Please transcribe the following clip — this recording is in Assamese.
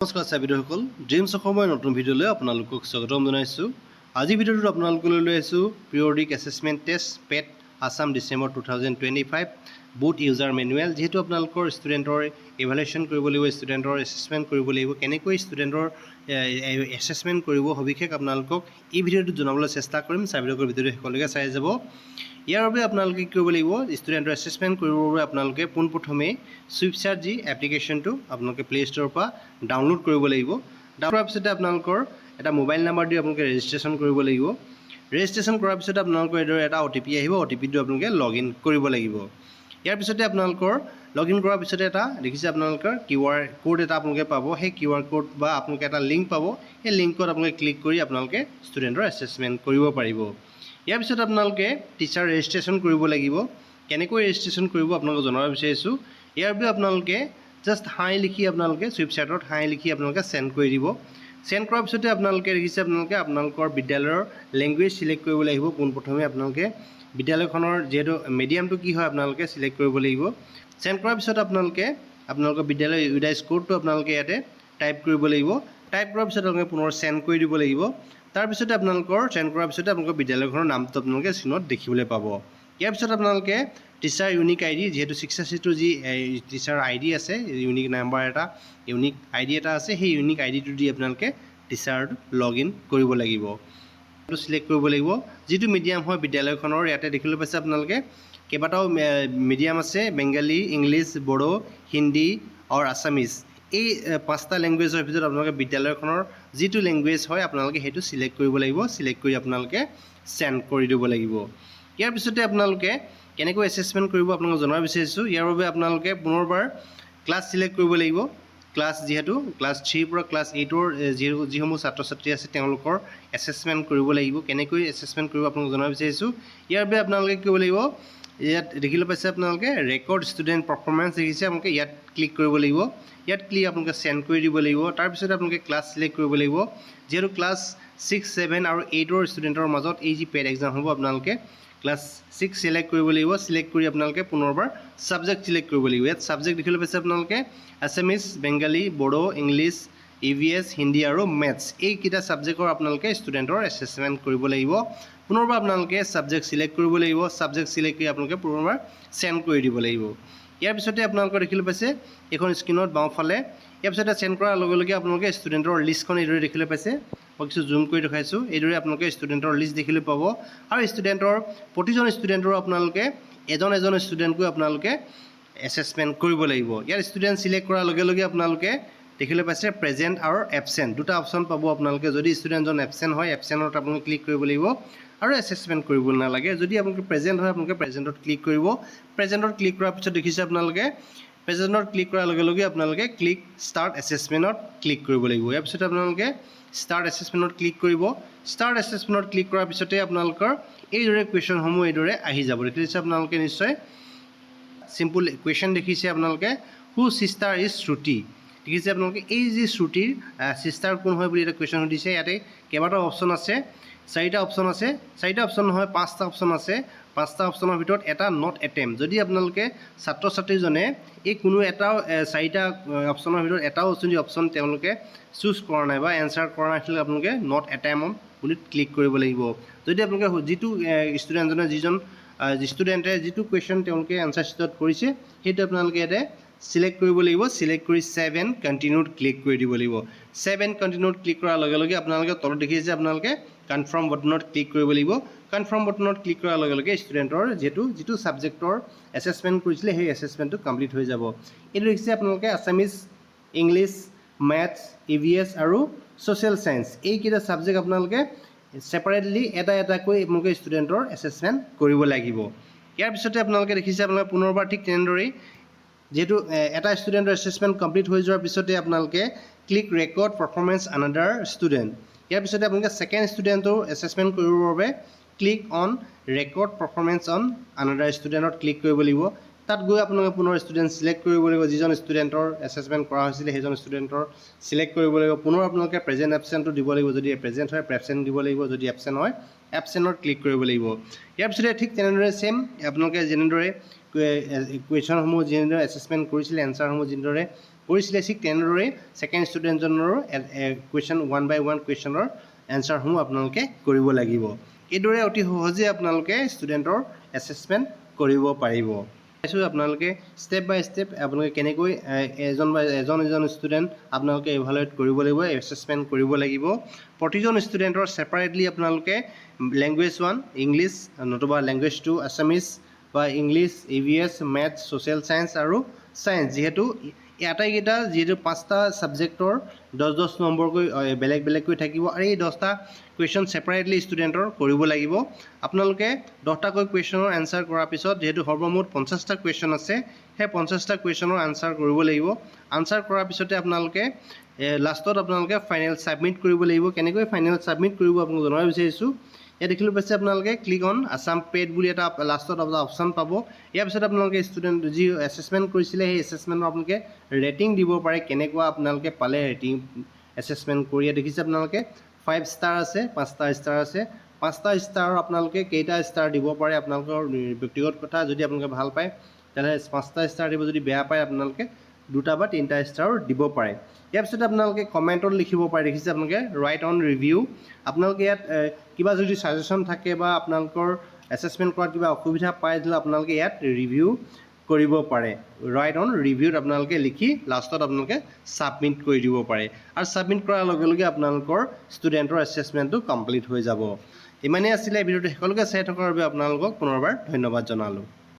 নমস্কাৰ চাবিদসকল ড্ৰিমছ অসমৰ নতুন ভিডিঅ'লৈ আপোনালোকক স্বাগতম জনাইছোঁ। আজি ভিডিঅ'টোত আপোনালোকলৈ লৈ আহিছোঁ periodic assessment test PAT Assam December 2025 booth user manual. যিহেতু আপোনালোকৰ ষ্টুডেণ্টৰ ইভালুৱেশ্যন কৰিব লাগিব, ষ্টুডেণ্টৰ এছেছমেণ্ট কৰিব লাগিব, কেনেকৈ ষ্টুডেণ্টৰ এছেছমেণ্ট কৰিব সবিশেষ আপোনালোকক এই ভিডিঅ'টোত জনাবলৈ চেষ্টা কৰিম। চাবিদকৰ ভিডিঅ'টো শেষলৈকে চাই যাব। ইয়াৰ বাবে আপোনালোকে কি কৰিব লাগিব, ষ্টুডেণ্টৰ এছেছমেণ্ট কৰিবৰ বাবে আপোনালোকে পোনপ্ৰথমে ছুইপচাৰ্ট যি এপ্লিকেশ্যনটো আপোনালোকে প্লে' ষ্ট'ৰৰ পৰা ডাউনলোড কৰিব লাগিব। ডাউনলোড কৰাৰ পিছতে আপোনালোকৰ এটা মোবাইল নাম্বাৰ দি আপোনালোকে ৰেজিষ্ট্ৰেশ্যন কৰিব লাগিব। ৰেজিষ্ট্ৰেশ্যন কৰাৰ পিছতে আপোনালোকৰ এইদৰে এটা OTP আহিব, OTPটো আপোনালোকে লগ ইন কৰিব লাগিব। ইয়াৰ পিছতে আপোনালোকৰ লগ ইন কৰাৰ পিছতে এটা দেখিছে আপোনালোকৰ QR কোড এটা আপোনালোকে পাব। সেই QR কোড বা আপোনালোকে এটা লিংক পাব, সেই লিংকত আপোনালোকে ক্লিক কৰি আপোনালোকে ষ্টুডেণ্টৰ এছেছমেণ্ট কৰিব পাৰিব। ইয়াৰ পিছত আপোনালোকে টিচাৰ ৰেজিষ্ট্ৰেশ্যন কৰিব লাগিব। কেনেকৈ ৰেজিষ্ট্ৰেশ্যন কৰিব আপোনালোকক জনাব বিচাৰিছোঁ। ইয়াৰ বাবে আপোনালোকে জাষ্ট হাই লিখি আপোনালোকে ছুইপচাৰ্টত হাই লিখি আপোনালোকে চেণ্ড কৰি দিব। চেণ্ড কৰাৰ পিছতে আপোনালোকে দেখিছে আপোনালোকৰ বিদ্যালয়ৰ লেংগুৱেজ চিলেক্ট কৰিব লাগিব। পোনপ্ৰথমে আপোনালোকে বিদ্যালয়খনৰ যিহেতু মিডিয়ামটো কি হয় আপোনালোকে চিলেক্ট কৰিব লাগিব। চেণ্ড কৰাৰ পিছত আপোনালোকৰ বিদ্যালয়ৰ ইউডাইজ কোডটো আপোনালোকে ইয়াতে টাইপ কৰিব লাগিব। টাইপ কৰাৰ পিছত আপোনালোকে পুনৰ চেণ্ড কৰি দিব লাগিব। তাৰপিছতে আপোনালোকৰ চেণ্ড কৰাৰ পিছতে আপোনালোকৰ বিদ্যালয়খনৰ নামটো আপোনালোকে স্ক্ৰীনত দেখিবলৈ পাব। ইয়াৰ পিছত আপোনালোকে টিচাৰ ইউনিক ID, যিহেতু 86টো যি টিচাৰ ID আছে, ইউনিক নাম্বাৰ এটা ইউনিক ID এটা আছে, সেই ইউনিক IDটো দি আপোনালোকে টিচাৰটো লগ ইন কৰিব লাগিব। চিলেক্ট কৰিব লাগিব যিটো মিডিয়াম হয় বিদ্যালয়খনৰ। ইয়াতে দেখিবলৈ পাইছে আপোনালোকে কেইবাটাও মিডিয়াম আছে, বেংগলী, ইংলিছ, বড়ো, হিন্দী আৰু আছামিজ। এই 5টা লেংগুৱেজৰ ভিতৰত আপোনালোকে বিদ্যালয়খনৰ যিটো লেংগুৱেজ হয় আপোনালোকে সেইটো চিলেক্ট কৰিব লাগিব। চিলেক্ট কৰি আপোনালোকে চেণ্ড কৰি দিব লাগিব। ইয়াৰ পিছতে আপোনালোকে কেনেকৈ এছেছমেণ্ট কৰিব আপোনালোকক জনাব বিচাৰিছোঁ। ইয়াৰ বাবে আপোনালোকে পুনৰবাৰ ক্লাছ চিলেক্ট কৰিব লাগিব। ক্লাছ যিহেতু ক্লাছ 3ৰ পৰা ক্লাছ 8ৰ যিসমূহ ছাত্ৰ ছাত্ৰী আছে তেওঁলোকৰ এছেছমেণ্ট কৰিব লাগিব। কেনেকৈ এছেছমেণ্ট কৰিব আপোনালোকক জনাব বিচাৰিছোঁ। ইয়াৰ বাবে আপোনালোকে কি কৰিব লাগিব, ইয়াত দেখিবলৈ পাইছে আপোনালোকে ৰেকৰ্ড ষ্টুডেণ্ট পাৰফৰ্মেঞ্চ দেখিছে, আপোনালোকে ইয়াত ক্লিক কৰিব লাগিব। ইয়াত ক্লিক আপোনালোকে চেণ্ড কৰি দিব লাগিব। তাৰপিছতে আপোনালোকে ক্লাছ চিলেক্ট কৰিব লাগিব। যিহেতু ক্লাছ 6, 7 আৰু 8ৰ ষ্টুডেণ্টৰ মাজত এই যি পেড এক্সাম হ'ব আপোনালোকে ক্লাছ 6 চিলেক্ট কৰিব লাগিব। চিলেক্ট কৰি আপোনালোকে পুনৰবাৰ ছাবজেক্ট চিলেক্ট কৰিব লাগিব। ইয়াত ছাবজেক্ট দেখিবলৈ পাইছে আপোনালোকে আছামিজ, বেংগলী, বড়ো, ইংলিছ, EVS, হিন্দী আৰু মেথছ। এইকেইটা ছাবজেক্টৰ আপোনালোকে ষ্টুডেণ্টৰ এছেছমেণ্ট কৰিব লাগিব। পুনৰবাৰ আপোনালোকে ছাবজেক্ট চিলেক্ট কৰিব লাগিব। ছাবজেক্ট চিলেক্ট কৰি আপোনালোকে পুনৰবাৰ চেণ্ড কৰি দিব লাগিব। ইয়াৰ পিছতে আপোনালোকৰ দেখিবলৈ পাইছে এইখন স্ক্ৰীনত বাওঁফালে। ইয়াৰ পিছতে চেণ্ড কৰাৰ লগে লগে আপোনালোকে ষ্টুডেণ্টৰ লিষ্টখন এইদৰে দেখিবলৈ পাইছে। মই কিছু জুম কৰি দেখাইছোঁ। এইদৰে আপোনালোকে ষ্টুডেণ্টৰ লিষ্ট দেখিবলৈ পাব। আৰু প্ৰতিজন ষ্টুডেণ্টৰ আপোনালোকে এজন ষ্টুডেণ্টকৈ আপোনালোকে এছেছমেণ্ট কৰিব লাগিব। ইয়াত ষ্টুডেণ্ট চিলেক্ট কৰাৰ লগে লগে আপোনালোকে দেখিবলৈ পাইছে প্ৰেজেণ্ট আৰু এবচেণ্ট দুটা অপশ্যন পাব আপোনালোকে। যদি ষ্টুডেণ্টজন এবচেণ্ট হয় এবচেণ্টত আপোনালোকে ক্লিক কৰিব লাগিব আৰু এছেছমেণ্ট কৰিব নালাগে। যদি আপোনালোকে প্ৰেজেণ্ট হয় আপোনালোকে প্ৰেজেণ্টত ক্লিক কৰিব। প্ৰেজেণ্টত ক্লিক কৰাৰ পিছত দেখিছে আপোনালোকে প্ৰেজেণ্টত ক্লিক কৰাৰ লগে লগে আপোনালোকে ক্লিক ষ্টাৰ্ট এছেছমেণ্টত ক্লিক কৰিব লাগিব। ইয়াৰ পিছতে আপোনালোকে ষ্টাৰ্ট এছেছমেণ্টত ক্লিক কৰিব। ষ্টাৰ্ট এছেছমেণ্টত ক্লিক কৰাৰ পিছতে আপোনালোকৰ এইদৰে কুৱেশ্যনসমূহ এইদৰে আহি যাব। দেখিছে আপোনালোকে নিশ্চয় চিম্পুল কুৱেশ্যন দেখিছে আপোনালোকে, হু ছিষ্টাৰ ইজ শ্ৰুতি। দেখিছে আপোনালোকে এই যি শ্ৰুতিৰ ছিষ্টাৰ কোন হয় বুলি এটা কুৱেশ্যন সুধিছে। ইয়াতে কেইবাটাও অপশ্যন আছে, 4টা অপশ্যন আছে। 4টা অপশ্যন নহয় 5টা অপশ্যন আছে। 5টা অপশ্যনৰ ভিতৰত এটা নট এটেম্প। যদি আপোনালোকে ছাত্ৰ ছাত্ৰীজনে এই কোনো এটাও 4টা অপশ্যনৰ ভিতৰত এটাও যদি অপশ্যন তেওঁলোকে চুজ কৰা নাই বা এনচাৰ কৰা নাই তেতিয়াহ'লে আপোনালোকে নট এটেম্প বুলি ক্লিক কৰিব লাগিব। যদি আপোনালোকে যিটো ষ্টুডেণ্টজনে ষ্টুডেণ্টে যিটো কুৱেশ্যন তেওঁলোকে এনচাৰ শ্বীটত কৰিছে সেইটো আপোনালোকে ইয়াতে চিলেক্ট কৰিব লাগিব। চিলেক্ট কৰি 7 কণ্টিনিউত ক্লিক কৰি দিব লাগিব। 7 কণ্টিনিউত ক্লিক কৰাৰ লগে লগে আপোনালোকে তলত দেখিছে আপোনালোকে কনফাৰ্ম বটনত ক্লিক কৰিব লাগিব। কনফাৰ্ম বটনত ক্লিক কৰাৰ লগে লগে ষ্টুডেণ্টৰ যিটো ছাবজেক্টৰ এছেছমেণ্ট কৰিছিলে সেই এছেছমেণ্টটো কমপ্লিট হৈ যাব। এইটো দেখিছে আপোনালোকে আছামিজ, ইংলিছ, মেথছ, EVS আৰু ছ'চিয়েল ছায়েন্স এইকেইটা ছাবজেক্ট আপোনালোকে ছেপাৰেটলি এটাকৈ আপোনালোকে ষ্টুডেণ্টৰ এছেছমেণ্ট কৰিব লাগিব। ইয়াৰ পিছতে আপোনালোকে দেখিছে আপোনালোকে পুনৰবাৰ ঠিক তেনেদৰেই যিহেতু এটা ষ্টুডেণ্টৰ এছেছমেণ্ট কমপ্লিট হৈ যোৱাৰ পিছতে আপোনালোকে click record performance another student. ইয়াৰ পিছতে আপোনালোকে ছেকেণ্ড ষ্টুডেণ্টৰ এছেছমেণ্ট কৰিবৰ বাবে click on record performance on another ষ্টুডেণ্টত ক্লিক কৰিব লাগিব। তাত গৈ আপোনালোকে পুনৰ ষ্টুডেণ্ট চিলেক্ট কৰিব লাগিব। যিজন ষ্টুডেণ্টৰ এছেছমেণ্ট কৰা হৈছিলে সেইজন ষ্টুডেণ্টৰ চিলেক্ট কৰিব লাগিব। পুনৰ আপোনালোকে প্ৰেজেণ্ট এবচেণ্টটো দিব লাগিব। যদি প্ৰেজেণ্ট হয় প্ৰেজেণ্ট দিব লাগিব, যদি এবচেণ্ট হয় এবচেণ্টত ক্লিক কৰিব লাগিব। ইয়াৰ পিছতে ঠিক তেনেদৰে ছেইম আপোনালোকে যেনেদৰে কুৱেশ্যনসমূহ যেনেদৰে এছেছমেণ্ট কৰিছিলে এনচাৰসমূহ যেনেদৰে কৰিছিলে ঠিক তেনেদৰে ছেকেণ্ড ষ্টুডেণ্টজনৰো কুৱেশ্যন 1 by 1 কুৱেশ্যনৰ এনচাৰসমূহ আপোনালোকে কৰিব লাগিব এইদৰে অতি সহজে আপোনালোকে ষ্টুডেণ্টৰ এছেছমেণ্ট কৰিব পাৰিব আপোনালোকে ষ্টেপ বাই ষ্টেপ আপোনালোকে কেনেকৈ এজন ষ্টুডেণ্ট আপোনালোকে ইভালুৱেট কৰিব লাগিব এছেছমেণ্ট কৰিব লাগিব প্ৰতিজন ষ্টুডেণ্টৰ ছেপাৰেটলি আপোনালোকে লেংগুৱেজ 1 ইংলিছ নতুবা লেংগুৱেজ 2 আছামিজ বা English EVS maths social science আৰু চায়েন্স যিহেতু আটাইকেইটা যিহেতু 5টা ছাবজেক্টৰ 10 নম্বৰকৈ বেলেগ বেলেগকৈ থাকিব আৰু এই 10টা কুৱেশ্যন ছেপাৰেটলি ষ্টুডেণ্টৰ কৰিব লাগিব আপোনালোকে 10টাকৈ কুৱেশ্যনৰ এনচাৰ কৰাৰ পিছত যেহেতু সৰ্বমুঠ 50টা কুৱেশ্যন আছে সেই 50টা কুৱেশ্যনৰ আনচাৰ কৰিব লাগিব আনচাৰ কৰাৰ পিছতে আপোনালোকে লাষ্টত আপোনালোকে ফাইনেল ছাবমিট কৰিব লাগিব কেনেকৈ ফাইনেল ছাবমিট কৰিব আপোনাক জনাব বিচাৰিছোঁ ইয়াত দেখিলোঁ পাইছে আপোনালোকে ক্লিক অন আছাম পেড বুলি এটা লাষ্টত আপোনাৰ অপশ্যন পাব ইয়াৰ পিছত আপোনালোকে ষ্টুডেণ্ট যি এছেছমেণ্ট কৰিছিলে সেই এছেছমেণ্টৰ আপোনালোকে ৰেটিং দিব পাৰে কেনেকুৱা আপোনালোকে পালে ৰেটিং এছেছমেণ্ট কৰি দেখিছে আপোনালোকে 5 ষ্টাৰ আছে 5টা ষ্টাৰ আছে 5টা ষ্টাৰৰ আপোনালোকে কেইটা ষ্টাৰ দিব পাৰে আপোনালোকৰ ব্যক্তিগত কথা যদি আপোনালোকে ভাল পায় তেতিয়াহ'লে 5টা ষ্টাৰ দিব যদি বেয়া পায় আপোনালোকে 2টা বা 3টা ষ্টাৰ দিব পাৰে ইয়াৰ পিছতে আপোনালোকে কমেণ্টত লিখিব পাৰে দেখিছে আপোনালোকে ৰাইট অন ৰিভিউ আপোনালোকে ইয়াত কিবা যদি ছাজেশ্যন থাকে বা আপোনালোকৰ এছেছমেণ্ট কৰাত কিবা অসুবিধা পায় তেতিয়াহ'লে আপোনালোকে ইয়াত ৰিভিউ কৰিব পাৰে ৰাইট অন ৰিভিউত আপোনালোকে লিখি লাষ্টত আপোনালোকে ছাবমিট কৰি দিব পাৰে আৰু ছাবমিট কৰাৰ লগে লগে আপোনালোকৰ ষ্টুডেণ্টৰ এছেছমেণ্টটো কমপ্লিট হৈ যাব ইমানেই আছিলে ভিডিঅ'টো সকলোকে চাই থকাৰ বাবে আপোনালোকক পুনৰবাৰ ধন্যবাদ জনালোঁ